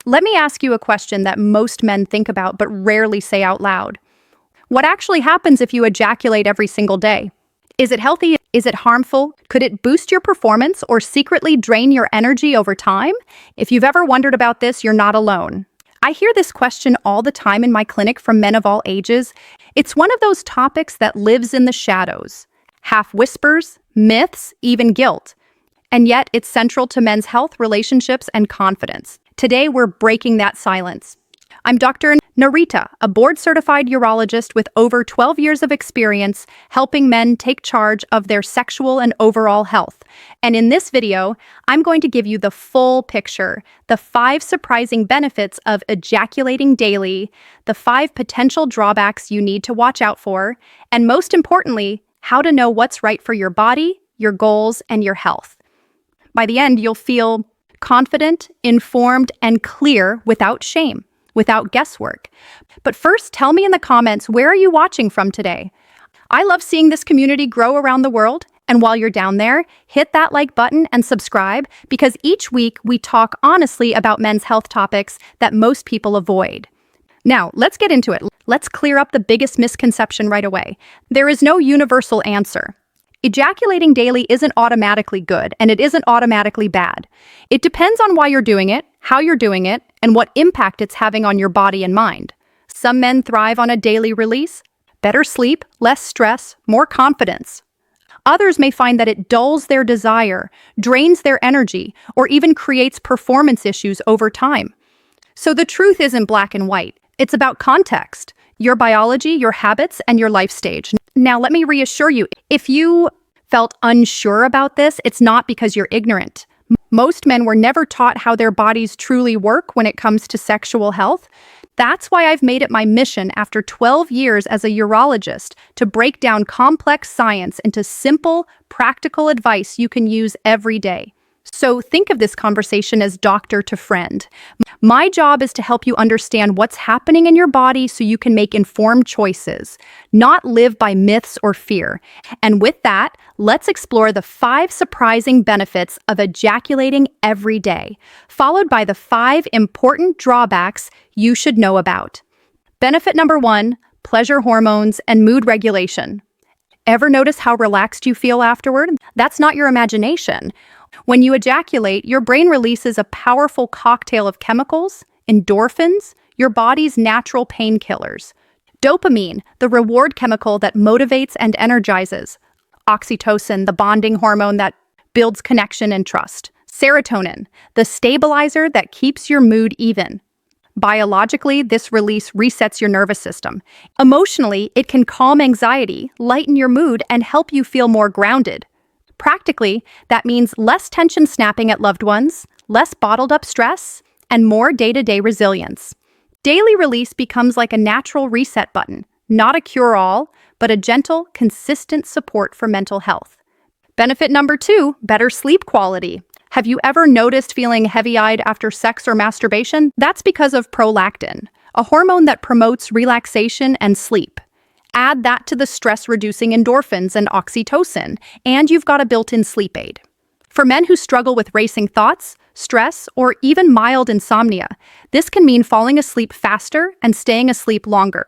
Let me ask you a question that most men think about but rarely say out loud. What actually happens if you ejaculate every single day? Is it healthy? Is it harmful? Could it boost your performance or secretly drain your energy over time? If you've ever wondered about this, you're not alone. I hear this question all the time in my clinic from men of all ages. It's one of those topics that lives in the shadows. Half whispers, myths, even guilt. And yet it's central to men's health, relationships, and confidence. Today, we're breaking that silence. I'm Dr. Nerita, a board-certified urologist with over 12 years of experience helping men take charge of their sexual and overall health. And in this video, I'm going to give you the full picture, the 5 surprising benefits of ejaculating daily, the 5 potential drawbacks you need to watch out for, and most importantly, how to know what's right for your body, your goals, and your health. By the end, you'll feel confident, informed, and clear without shame, without guesswork. But first, tell me in the comments, where are you watching from today? I love seeing this community grow around the world. And while you're down there, hit that like button and subscribe, because each week we talk honestly about men's health topics that most people avoid. Now, let's get into it. Let's clear up the biggest misconception right away. There is no universal answer. Ejaculating daily isn't automatically good, and it isn't automatically bad. It depends on why you're doing it, how you're doing it, and what impact it's having on your body and mind. Some men thrive on a daily release, better sleep, less stress, more confidence. Others may find that it dulls their desire, drains their energy, or even creates performance issues over time. So the truth isn't black and white. It's about context, your biology, your habits, and your life stage. Now, let me reassure you, if you felt unsure about this, it's not because you're ignorant. Most men were never taught how their bodies truly work when it comes to sexual health. That's why I've made it my mission after 12 years as a urologist to break down complex science into simple, practical advice you can use every day. So think of this conversation as doctor to friend. My job is to help you understand what's happening in your body so you can make informed choices, not live by myths or fear. And with that, let's explore the 5 surprising benefits of ejaculating every day, followed by the 5 important drawbacks you should know about. Benefit number 1, pleasure hormones and mood regulation. Ever notice how relaxed you feel afterward? That's not your imagination. When you ejaculate, your brain releases a powerful cocktail of chemicals, endorphins, your body's natural painkillers. Dopamine, the reward chemical that motivates and energizes. Oxytocin, the bonding hormone that builds connection and trust. Serotonin, the stabilizer that keeps your mood even. Biologically, this release resets your nervous system. Emotionally, it can calm anxiety, lighten your mood, and help you feel more grounded. Practically, that means less tension snapping at loved ones, less bottled up stress, and more day-to-day resilience. Daily release becomes like a natural reset button, not a cure-all, but a gentle, consistent support for mental health. Benefit number 2, better sleep quality. Have you ever noticed feeling heavy-eyed after sex or masturbation? That's because of prolactin, a hormone that promotes relaxation and sleep. Add that to the stress-reducing endorphins and oxytocin, and you've got a built-in sleep aid. For men who struggle with racing thoughts, stress, or even mild insomnia, this can mean falling asleep faster and staying asleep longer.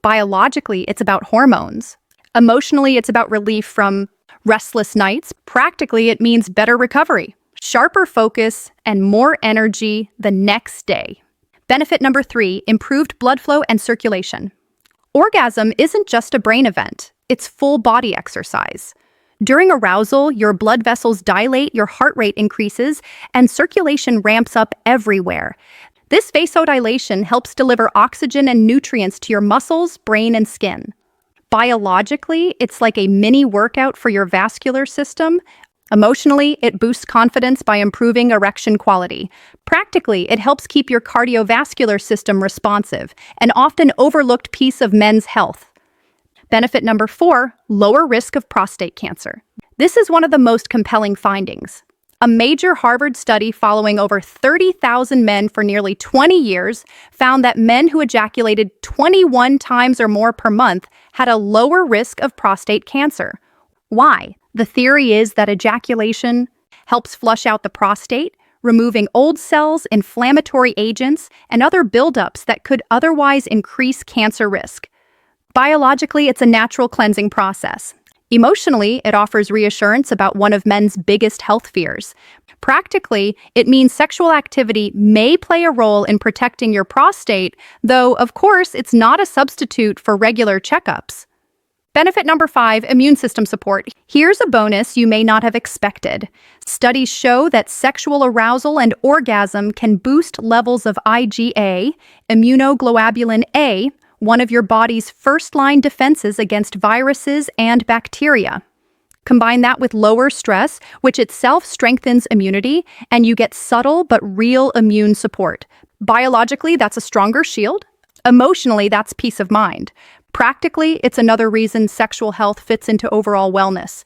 Biologically, it's about hormones. Emotionally, it's about relief from restless nights. Practically, it means better recovery, sharper focus, and more energy the next day. Benefit number 3, improved blood flow and circulation. Orgasm isn't just a brain event, it's full body exercise. During arousal, your blood vessels dilate, your heart rate increases, and circulation ramps up everywhere. This vasodilation helps deliver oxygen and nutrients to your muscles, brain, and skin. Biologically, it's like a mini workout for your vascular system. Emotionally, it boosts confidence by improving erection quality. Practically, it helps keep your cardiovascular system responsive, an often overlooked piece of men's health. Benefit number 4, lower risk of prostate cancer. This is one of the most compelling findings. A major Harvard study following over 30,000 men for nearly 20 years found that men who ejaculated 21 times or more per month had a lower risk of prostate cancer. Why? The theory is that ejaculation helps flush out the prostate, removing old cells, inflammatory agents, and other buildups that could otherwise increase cancer risk. Biologically, it's a natural cleansing process. Emotionally, it offers reassurance about one of men's biggest health fears. Practically, it means sexual activity may play a role in protecting your prostate, though, of course, it's not a substitute for regular checkups. Benefit number 5, immune system support. Here's a bonus you may not have expected. Studies show that sexual arousal and orgasm can boost levels of IgA, immunoglobulin A, one of your body's first-line defenses against viruses and bacteria. Combine that with lower stress, which itself strengthens immunity, and you get subtle but real immune support. Biologically, that's a stronger shield. Emotionally, that's peace of mind. Practically, it's another reason sexual health fits into overall wellness.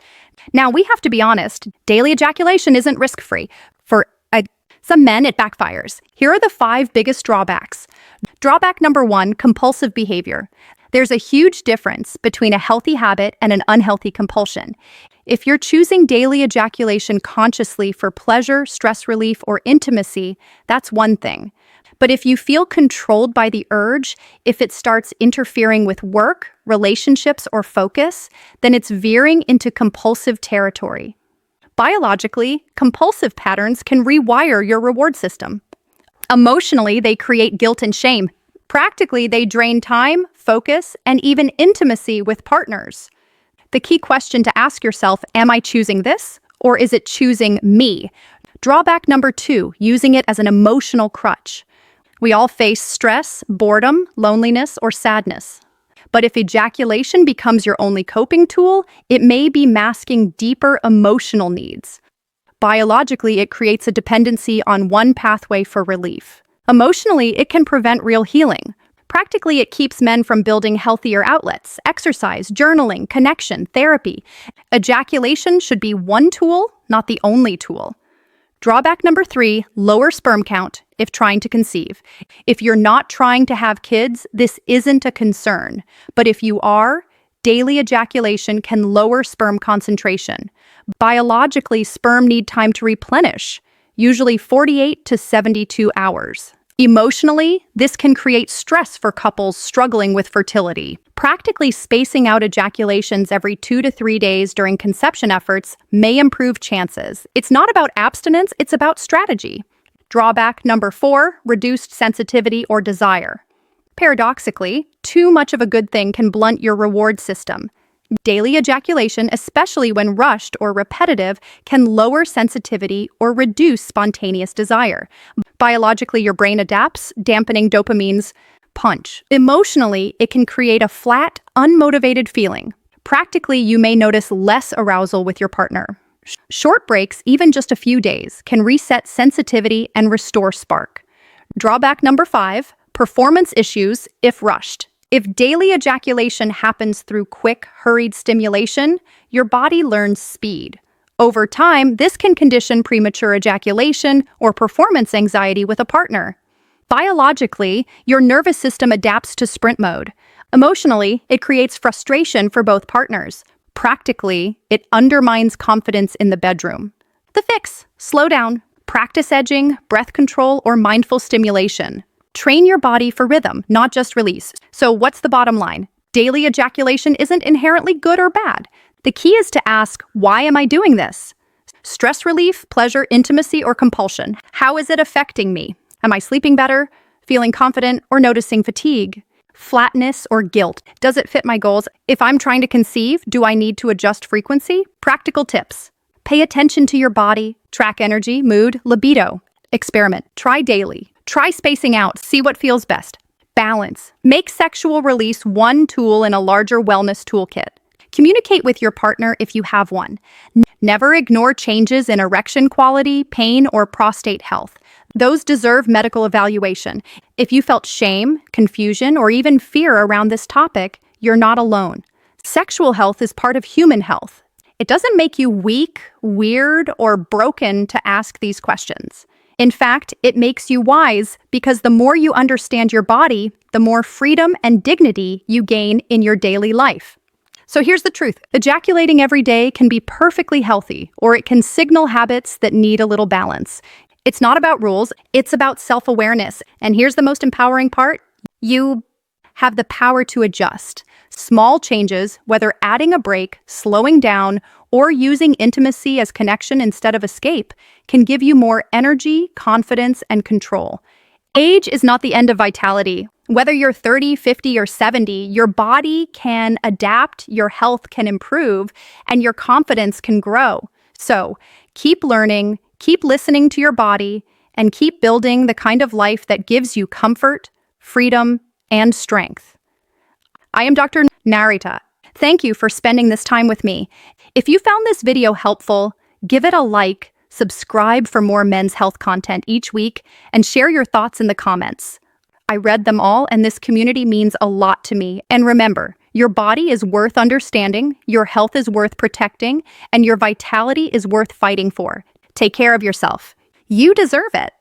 Now, we have to be honest, daily ejaculation isn't risk-free. For some men, it backfires. Here are the 5 biggest drawbacks. Drawback number 1, compulsive behavior. There's a huge difference between a healthy habit and an unhealthy compulsion. If you're choosing daily ejaculation consciously for pleasure, stress relief, or intimacy, that's one thing. But if you feel controlled by the urge, if it starts interfering with work, relationships, or focus, then it's veering into compulsive territory. Biologically, compulsive patterns can rewire your reward system. Emotionally, they create guilt and shame. Practically, they drain time, focus, and even intimacy with partners. The key question to ask yourself, am I choosing this, or is it choosing me? Drawback number 2, using it as an emotional crutch. We all face stress, boredom, loneliness, or sadness. But if ejaculation becomes your only coping tool, it may be masking deeper emotional needs. Biologically, it creates a dependency on one pathway for relief. Emotionally, it can prevent real healing. Practically, it keeps men from building healthier outlets, exercise, journaling, connection, therapy. Ejaculation should be one tool, not the only tool. Drawback number 3, lower sperm count if trying to conceive. If you're not trying to have kids, this isn't a concern. But if you are, daily ejaculation can lower sperm concentration. Biologically, sperm need time to replenish, usually 48 to 72 hours. Emotionally, this can create stress for couples struggling with fertility. Practically spacing out ejaculations every 2 to 3 days during conception efforts may improve chances. It's not about abstinence, it's about strategy. Drawback number 4, reduced sensitivity or desire. Paradoxically, too much of a good thing can blunt your reward system. Daily ejaculation, especially when rushed or repetitive, can lower sensitivity or reduce spontaneous desire. Biologically, your brain adapts, dampening dopamine's punch. Emotionally, it can create a flat, unmotivated feeling. Practically, you may notice less arousal with your partner. Short breaks, even just a few days, can reset sensitivity and restore spark. Drawback number 5, performance issues if rushed. If daily ejaculation happens through quick, hurried stimulation, your body learns speed. Over time, this can condition premature ejaculation or performance anxiety with a partner. Biologically, your nervous system adapts to sprint mode. Emotionally, it creates frustration for both partners. Practically, it undermines confidence in the bedroom. The fix: slow down, practice edging, breath control, or mindful stimulation. Train your body for rhythm, not just release. So what's the bottom line? Daily ejaculation isn't inherently good or bad. The key is to ask, why am I doing this? Stress relief, pleasure, intimacy, or compulsion? How is it affecting me? Am I sleeping better, feeling confident, or noticing fatigue? Flatness or guilt? Does it fit my goals? If I'm trying to conceive, do I need to adjust frequency? Practical tips. Pay attention to your body. Track energy, mood, libido. Experiment. Try daily. Try spacing out. See what feels best. Balance. Make sexual release one tool in a larger wellness toolkit. Communicate with your partner if you have one. Never ignore changes in erection quality, pain, or prostate health. Those deserve medical evaluation. If you felt shame, confusion, or even fear around this topic, you're not alone. Sexual health is part of human health. It doesn't make you weak, weird, or broken to ask these questions. In fact, it makes you wise because the more you understand your body, the more freedom and dignity you gain in your daily life. So here's the truth. Ejaculating every day can be perfectly healthy, or it can signal habits that need a little balance. It's not about rules, it's about self-awareness. And here's the most empowering part. You have the power to adjust. Small changes, whether adding a break, slowing down, or using intimacy as connection instead of escape, can give you more energy, confidence, and control. Age is not the end of vitality. Whether you're 30, 50, or 70, your body can adapt, your health can improve, and your confidence can grow. So, keep learning, keep listening to your body, and keep building the kind of life that gives you comfort, freedom, and strength. I am Dr. Nerita. Thank you for spending this time with me. If you found this video helpful, give it a like, subscribe for more men's health content each week, and share your thoughts in the comments. I read them all, and this community means a lot to me. And remember, your body is worth understanding, your health is worth protecting, and your vitality is worth fighting for. Take care of yourself. You deserve it.